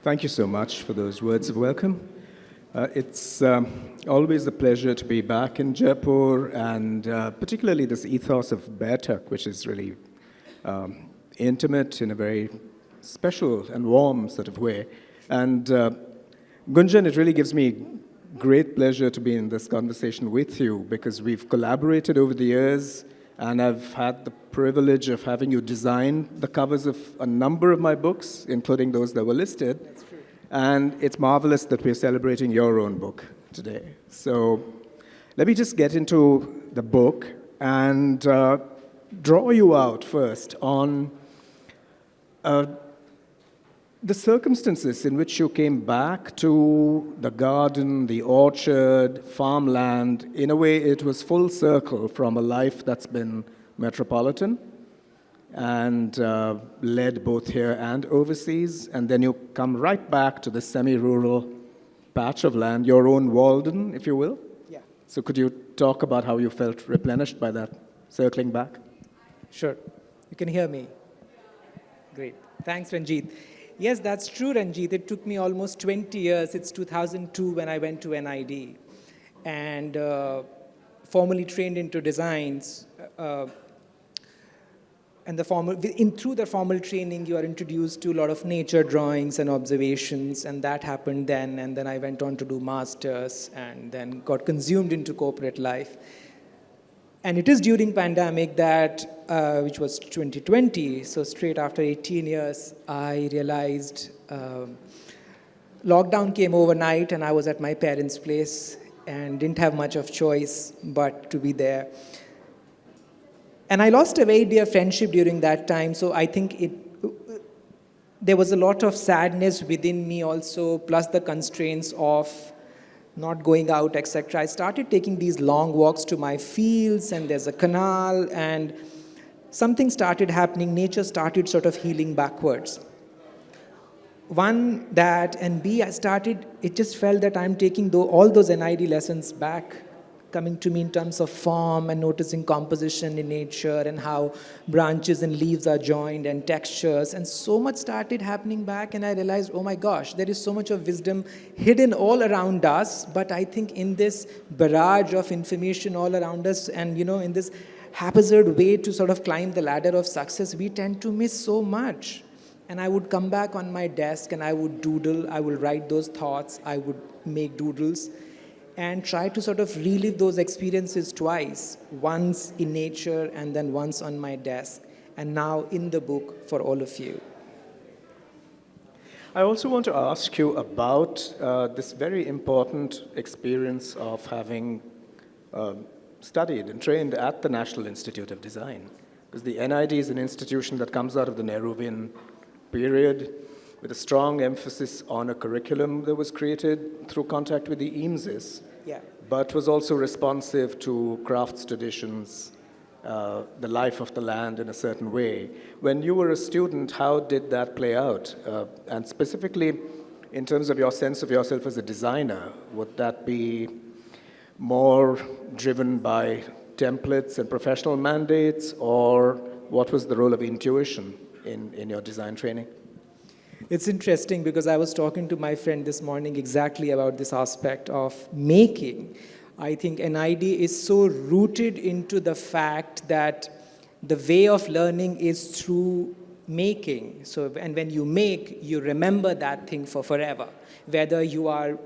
Thank you so much for those words of welcome. It's always a pleasure to be back in Jaipur, and particularly this ethos of Baithak, which is really intimate in a very special and warm sort of way. And Gunjan, it really gives me great pleasure to be in this conversation with you because we've collaborated over the years, and I've had the privilege of having you design the covers of a number of my books, including those that were listed. That's true. And it's marvelous that we're celebrating your own book today. So let me just get into the book and draw you out first on the circumstances in which you came back to the garden, the orchard, farmland. In a way, it was full circle from a life that's been metropolitan and led both here and overseas. And then you come right back to the semi-rural patch of land, your own Walden, if you will. Yeah. So could you talk about how you felt replenished by that circling back? Sure. You can hear me. Great. Thanks, Ranjit. Yes, that's true, Ranjit. It took me almost 20 years. It's 2002 when I went to NID and formally trained into designs. And through the formal training, you are introduced to a lot of nature drawings and observations, and that happened then. And then I went on to do masters and then got consumed into corporate life. And it is during pandemic that, which was 2020, so straight after 18 years, I realized lockdown came overnight and I was at my parents' place and didn't have much of choice but to be there. And I lost a very dear friendship during that time, so I think there was a lot of sadness within me also, plus the constraints of not going out, etc. I started taking these long walks to my fields, and there's a canal, and something started happening. Nature started sort of healing backwards. One, that, and B, it just felt that I'm taking all those NID lessons back, coming to me in terms of form and noticing composition in nature and how branches and leaves are joined and textures. And so much started happening back, and I realized, oh my gosh, there is so much of wisdom hidden all around us. But I think in this barrage of information all around us and, in this haphazard way to sort of climb the ladder of success, we tend to miss so much. And I would come back on my desk and I would doodle, I would write those thoughts, I would make doodles, and try to sort of relive those experiences twice, once in nature and then once on my desk, and now in the book for all of you. I also want to ask you about this very important experience of having studied and trained at the National Institute of Design. Because the NID is an institution that comes out of the Nehruvian period with a strong emphasis on a curriculum that was created through contact with the Eameses, but was also responsive to crafts traditions, the life of the land in a certain way. When you were a student, how did that play out? And specifically, in terms of your sense of yourself as a designer, would that be more driven by templates and professional mandates, or what was the role of intuition in your design training? It's interesting because I was talking to my friend this morning exactly about this aspect of making. I think NID is so rooted into the fact that the way of learning is through making. So, and when you make, you remember that thing for forever. Whether you are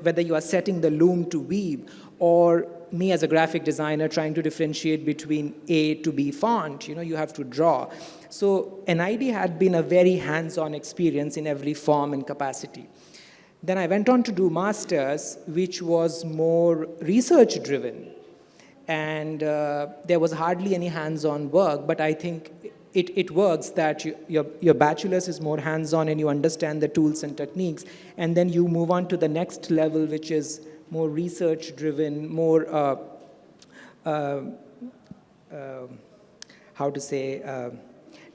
whether you are setting the loom to weave, or me as a graphic designer trying to differentiate between A to B font, you have to draw. So NID had been a very hands-on experience in every form and capacity. Then I went on to do masters, which was more research-driven. And there was hardly any hands-on work, but I think it works that your bachelor's is more hands-on and you understand the tools and techniques, and then you move on to the next level, which is more research-driven, more,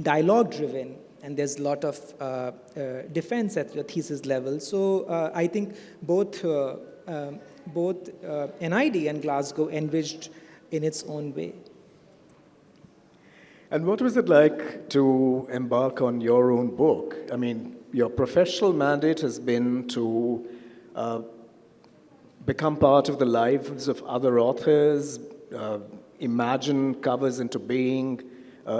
dialogue-driven, and there's a lot of defense at your thesis level. So I think both NID and Glasgow enriched in its own way. And what was it like to embark on your own book? I mean, your professional mandate has been to become part of the lives of other authors, imagine covers into being,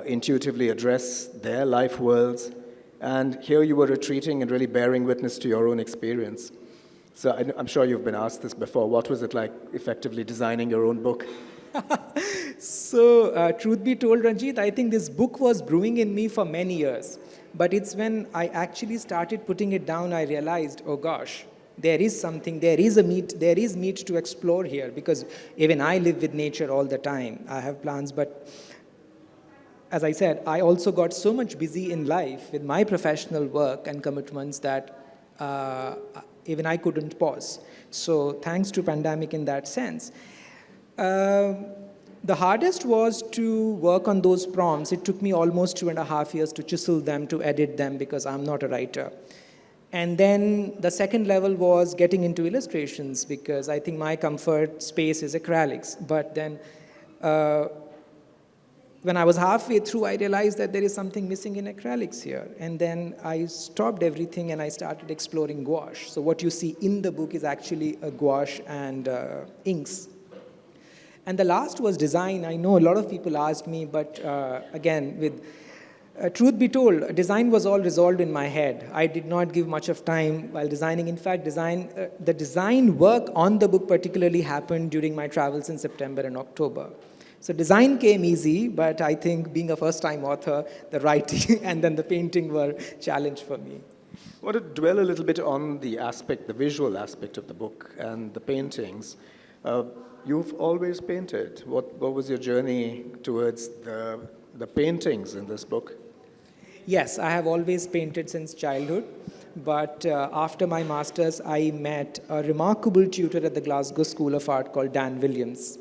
intuitively address their life worlds. And here you were retreating and really bearing witness to your own experience. So I'm sure you've been asked this before. What was it like effectively designing your own book? So, truth be told, Ranjit, I think this book was brewing in me for many years. But it's when I actually started putting it down, I realized, oh gosh, there is something, there is meat to explore here, because even I live with nature all the time. I have plants, but as I said, I also got so much busy in life with my professional work and commitments that even I couldn't pause. So thanks to pandemic in that sense. The hardest was to work on those prompts. It took me almost 2.5 years to chisel them, to edit them, because I'm not a writer. And then the second level was getting into illustrations, because I think my comfort space is acrylics. But then when I was halfway through, I realized that there is something missing in acrylics here. And then I stopped everything and I started exploring gouache. So what you see in the book is actually a gouache and inks. And the last was design. I know a lot of people asked me, but again, with truth be told, design was all resolved in my head. I did not give much of time while designing. In fact, the design work on the book particularly happened during my travels in September and October. So design came easy, but I think being a first-time author, the writing and then the painting were a challenge for me. I want to dwell a little bit on the visual aspect of the book and the paintings. You've always painted. What was your journey towards the paintings in this book? Yes, I have always painted since childhood, but after my master's, I met a remarkable tutor at the Glasgow School of Art called Dan Williams.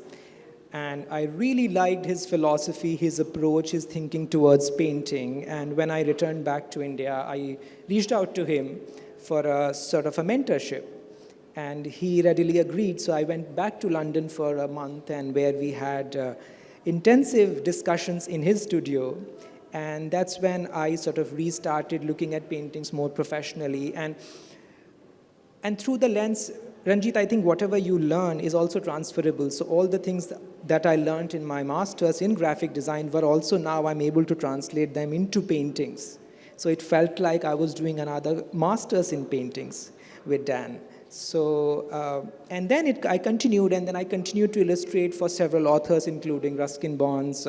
And I really liked his philosophy, his approach, his thinking towards painting. And when I returned back to India, I reached out to him for a sort of a mentorship. And he readily agreed. So I went back to London for a month, and where we had intensive discussions in his studio. And that's when I sort of restarted looking at paintings more professionally. And through the lens, Ranjit, I think whatever you learn is also transferable. So all the things that I learned in my master's in graphic design were also now I'm able to translate them into paintings. So it felt like I was doing another master's in paintings with Dan. So, and then I continued to illustrate for several authors, including Ruskin Bond's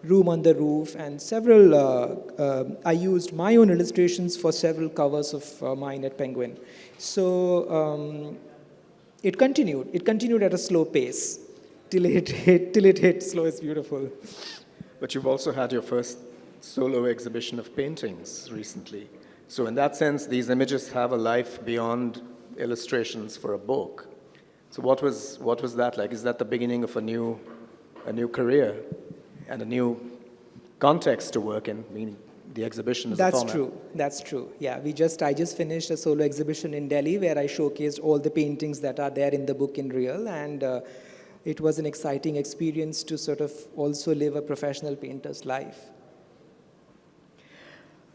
Room on the Roof, and several, I used my own illustrations for several covers of mine at Penguin. So it continued at a slow pace till it hit. Slow is beautiful. But you've also had your first solo exhibition of paintings recently. So in that sense, these images have a life beyond illustrations for a book. So what was that like? Is that the beginning of a new career and a new context to work in, meaning the exhibition as a format? That's true. Yeah, I just finished a solo exhibition in Delhi where I showcased all the paintings that are there in the book in real, and it was an exciting experience to sort of also live a professional painter's life.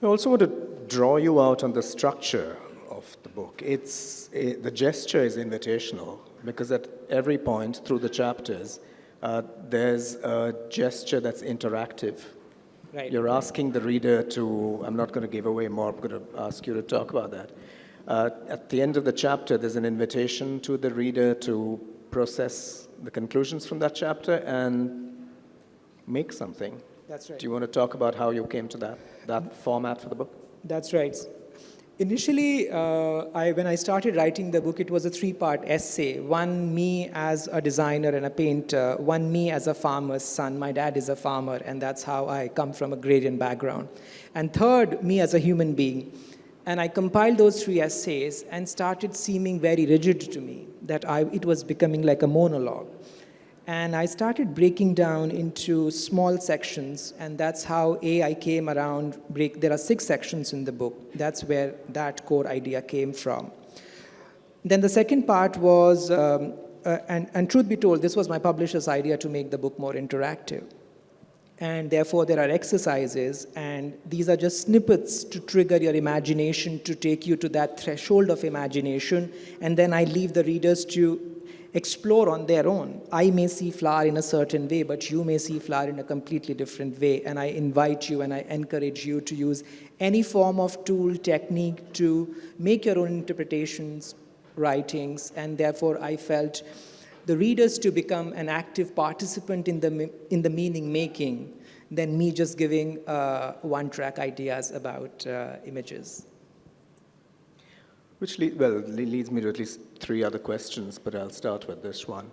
I also want to draw you out on the structure of the book. The gesture is invitational, because at every point through the chapters, there's a gesture that's interactive. Right. You're asking the reader to, I'm not going to give away more, I'm going to ask you to talk about that. At the end of the chapter, there's an invitation to the reader to process the conclusions from that chapter and make something. That's right. Do you want to talk about how you came to that format for the book? That's right. Initially, when I started writing the book, it was a 3-part essay. One, me as a designer and a painter. One, me as a farmer's son. My dad is a farmer, and that's how I come from agrarian background. And third, me as a human being. And I compiled those 3 essays and started seeming very rigid to me, that it was becoming like a monologue. And I started breaking down into small sections, and that's how I came around. There are 6 sections in the book. That's where that core idea came from. Then the second part was, and truth be told, this was my publisher's idea to make the book more interactive. And therefore, there are exercises, and these are just snippets to trigger your imagination, to take you to that threshold of imagination, and then I leave the readers to explore on their own. I may see flower in a certain way, but you may see flower in a completely different way, and I invite you and I encourage you to use any form of tool, technique to make your own interpretations, writings, and therefore I felt the readers to become an active participant in the meaning making than me just giving one-track ideas about images. Which leads me to at least 3 other questions, but I'll start with this one.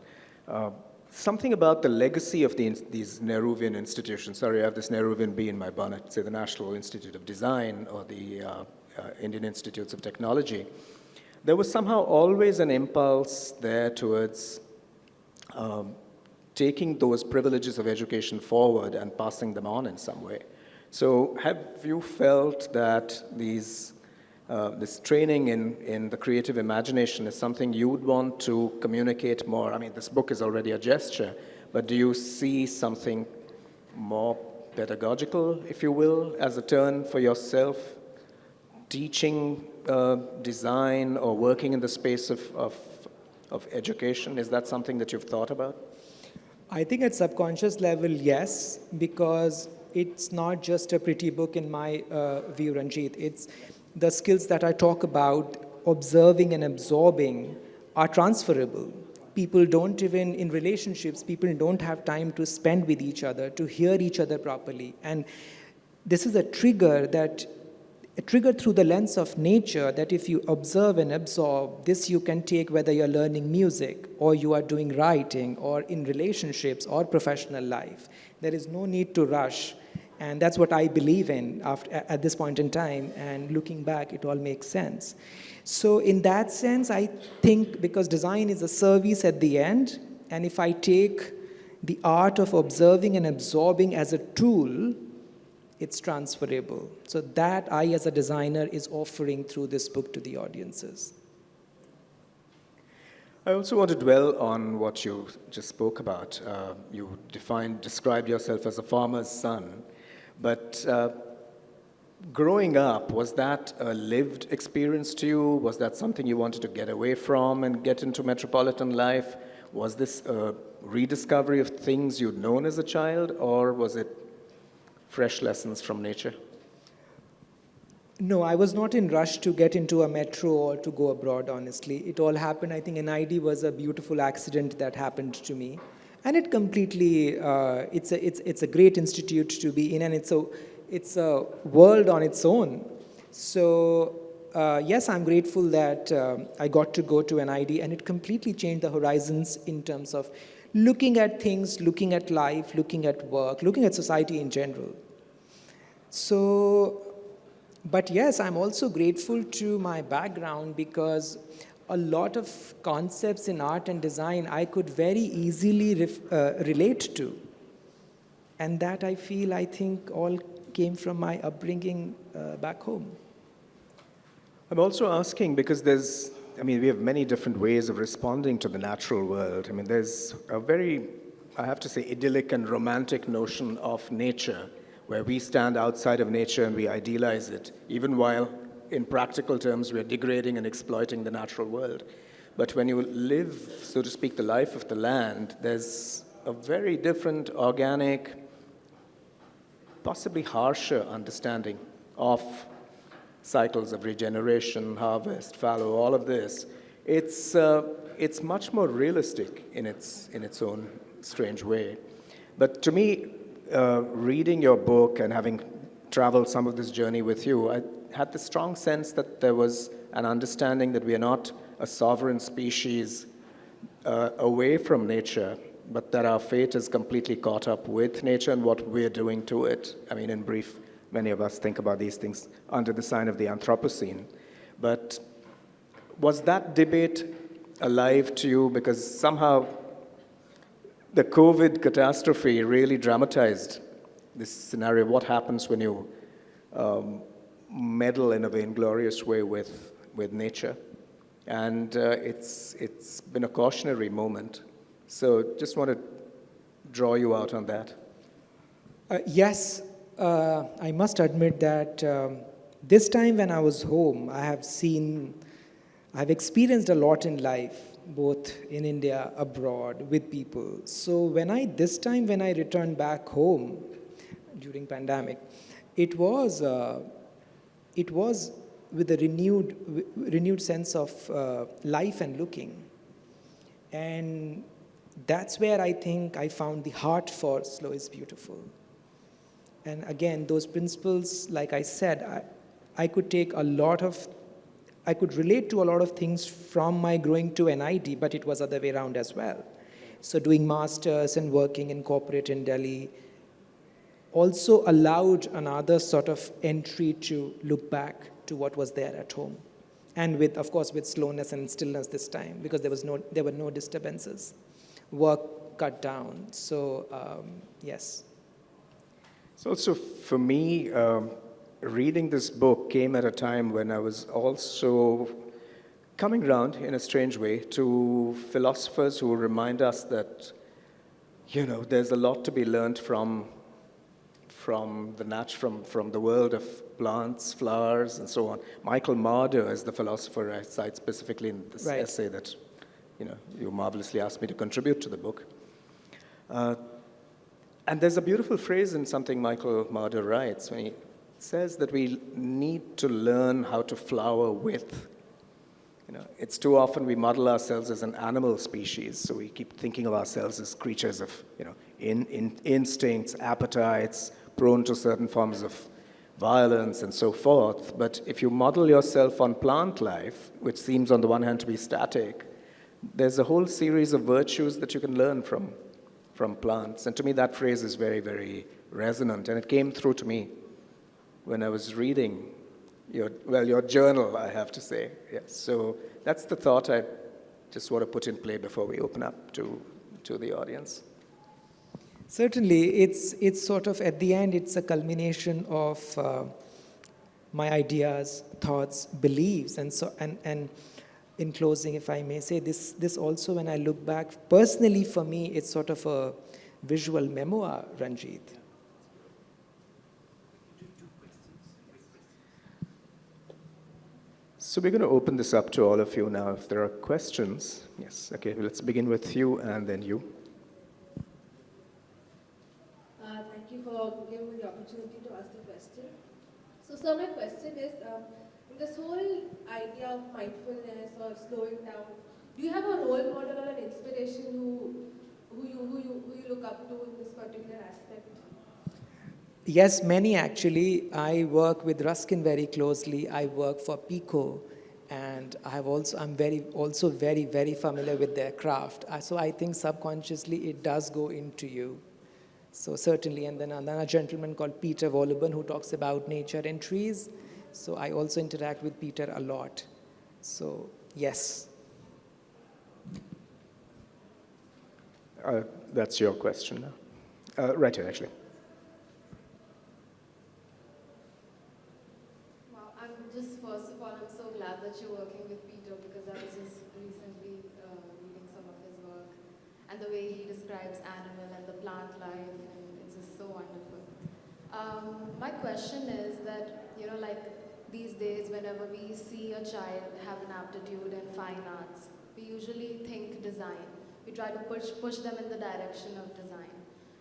Something about the legacy of these Nehruvian institutions. Sorry, I have this Nehruvian bee in my bonnet, say the National Institute of Design or the Indian Institutes of Technology. There was somehow always an impulse there towards taking those privileges of education forward and passing them on in some way. So have you felt that this training in the creative imagination is something you would want to communicate more? I mean, this book is already a gesture, but do you see something more pedagogical, if you will, as a turn for yourself, teaching design or working in the space of education? Is that something that you've thought about? I think at subconscious level, yes, because it's not just a pretty book in my view, Ranjit. It's the skills that I talk about, observing and absorbing, are transferable. People don't even, in relationships, people don't have time to spend with each other, to hear each other properly. And this is a trigger through the lens of nature, that if you observe and absorb, this you can take whether you're learning music or you are doing writing or in relationships or professional life. There is no need to rush. And that's what I believe in at this point in time. And looking back, it all makes sense. So in that sense, I think because design is a service at the end, and if I take the art of observing and absorbing as a tool, it's transferable. So that I, as a designer, is offering through this book to the audiences. I also want to dwell on what you just spoke about. You described yourself as a farmer's son. But growing up, was that a lived experience to you? Was that something you wanted to get away from and get into metropolitan life? Was this a rediscovery of things you'd known as a child, or was it fresh lessons from nature? No, I was not in rush to get into a metro or to go abroad, honestly. It all happened. I think NID was a beautiful accident that happened to me. And it completely, it's a great institute to be in, and it's a world on its own. So yes, I'm grateful that I got to go to NID, and it completely changed the horizons in terms of looking at things, looking at life, looking at work, looking at society in general. So, but yes, I'm also grateful to my background, because a lot of concepts in art and design I could very easily relate to. And that I think all came from my upbringing back home. I'm also asking because we have many different ways of responding to the natural world. I mean, there's a very, I have to say, idyllic and romantic notion of nature, where we stand outside of nature and we idealize it, even while in practical terms, we're degrading and exploiting the natural world. But when you live, so to speak, the life of the land, there's a very different, organic, possibly harsher understanding of cycles of regeneration, harvest, fallow, all of this. It's much more realistic in its own strange way. But to me, reading your book and having traveled some of this journey with you, I had the strong sense that there was an understanding that we are not a sovereign species away from nature, but that our fate is completely caught up with nature and what we're doing to it. I mean, in brief, many of us think about these things under the sign of the Anthropocene. But was that debate alive to you? Because somehow the COVID catastrophe really dramatized this scenario. What happens when you meddle in a vainglorious way with nature? And it's been a cautionary moment. So just want to draw you out on that. Yes, I must admit that this time when I was home, I've experienced a lot in life, both in India, abroad, with people. So this time when I returned back home during pandemic, it was with a renewed sense of life and looking. And that's where I think I found the heart for slow is beautiful. And again, those principles, like I said, I could relate to a lot of things from my growing to NID, but it was other way around as well. So doing masters and working in corporate in Delhi also allowed another sort of entry to look back to what was there at home. And of course, with slowness and stillness this time, because there were no disturbances. Work cut down. So, yes. So also for me, reading this book came at a time when I was also coming around in a strange way to philosophers who remind us that, there's a lot to be learned from the world of plants, flowers, and so on. Michael Marder is the philosopher I cite specifically in this essay that, you marvelously asked me to contribute to the book. And there's a beautiful phrase in something Michael Marder writes when he says that we need to learn how to flower with. It's too often we model ourselves as an animal species, so we keep thinking of ourselves as creatures of, instincts, appetites, prone to certain forms of violence and so forth. But if you model yourself on plant life, which seems on the one hand to be static, there's a whole series of virtues that you can learn from plants. And to me, that phrase is very, very resonant. And it came through to me when I was reading your journal, I have to say. Yes. So that's the thought I just want to put in play before we open up to the audience. Certainly, it's sort of, at the end, it's a culmination of my ideas, thoughts, beliefs. And so, and in closing, if I may say, this also, when I look back, personally for me, it's sort of a visual memoir, Ranjit. So we're going to open this up to all of you now. If there are questions, yes, okay, let's begin with you and then you. Thank you for giving me the opportunity to ask the question. So, sir, my question is, in this whole idea of mindfulness or slowing down, do you have a role model or an inspiration who you look up to in this particular aspect? Yes, many actually. I work with Ruskin very closely. I work for Pico, and I'm very, very familiar with their craft. So I think subconsciously it does go into you. So certainly, and then another gentleman called Peter Wolleben who talks about nature and trees. So I also interact with Peter a lot. So yes. That's your question now. Right here, actually. First of all, I'm so glad that you're working with Peter, because I was just recently reading some of his work, and the way he describes animal and the plant life, and it's just so wonderful. My question is that, like these days, whenever we see a child have an aptitude in fine arts, we usually think design. We try to push them in the direction of design.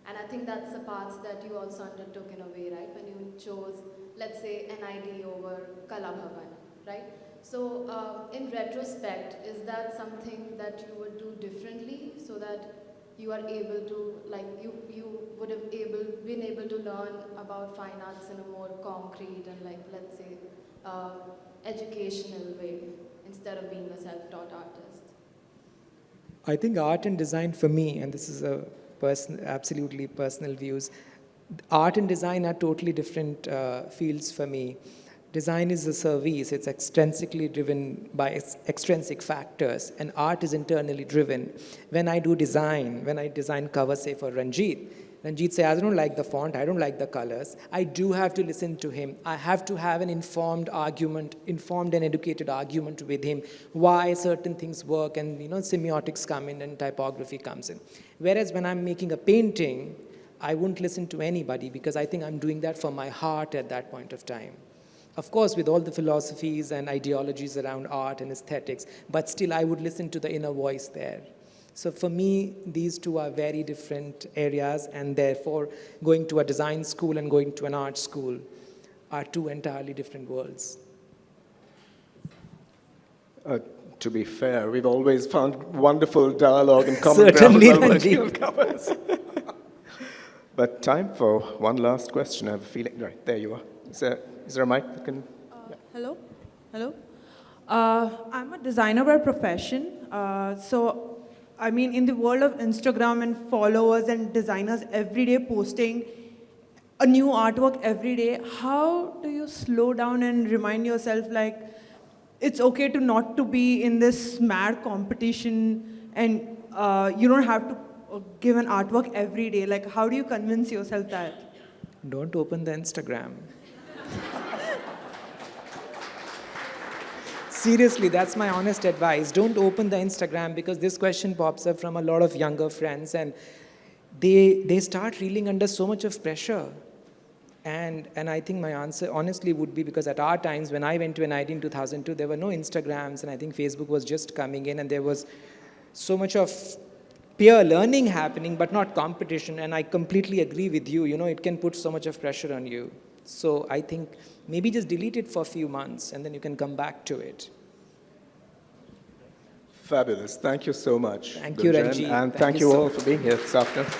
And I think that's the path that you also undertook in a way, right? When you chose, let's say, NID over Kala Bhavan, right? So in retrospect, is that something that you would do differently so that you are able to, like, you would have been able to learn about fine arts in a more concrete and, like, let's say, educational way instead of being a self-taught artist? I think art and design for me, and this is absolutely personal views, art and design are totally different fields for me. Design is a service. It's extrinsically driven by extrinsic factors, and art is internally driven. When I design covers, say, for Ranjit says, I don't like the font, I don't like the colors. I do have to listen to him. I have to have an informed and educated argument with him, why certain things work, and semiotics come in and typography comes in. Whereas when I'm making a painting, I wouldn't listen to anybody because I think I'm doing that for my heart at that point of time. Of course, with all the philosophies and ideologies around art and aesthetics, but still I would listen to the inner voice there. So for me, these two are very different areas, and therefore going to a design school and going to an art school are two entirely different worlds. To be fair, we've always found wonderful dialogue and common Certainly, ground while working Ranjit. on covers. But time for one last question. I have a feeling. Right, there you are. Is there a mic that can... Hello? Hello? I'm a designer by profession. So, I mean, in the world of Instagram and followers and designers every day posting a new artwork every day, how do you slow down and remind yourself, like, it's okay to not to be in this mad competition and you don't have to give an artwork every day? Like, how do you convince yourself that? Don't open the Instagram. Seriously, that's my honest advice. Don't open the Instagram, because this question pops up from a lot of younger friends, and they start reeling under so much of pressure. And I think my answer honestly would be, because at our times, when I went to NIT in 2002, there were no Instagrams, and I think Facebook was just coming in, and there was so much of peer learning happening, but not competition. And I completely agree with you. You know, it can put so much of pressure on you. So I think maybe just delete it for a few months, and then you can come back to it. Fabulous. Thank you so much. Thank you, Gunjan, Ranjit. And Thank thank you you so all for being here this afternoon.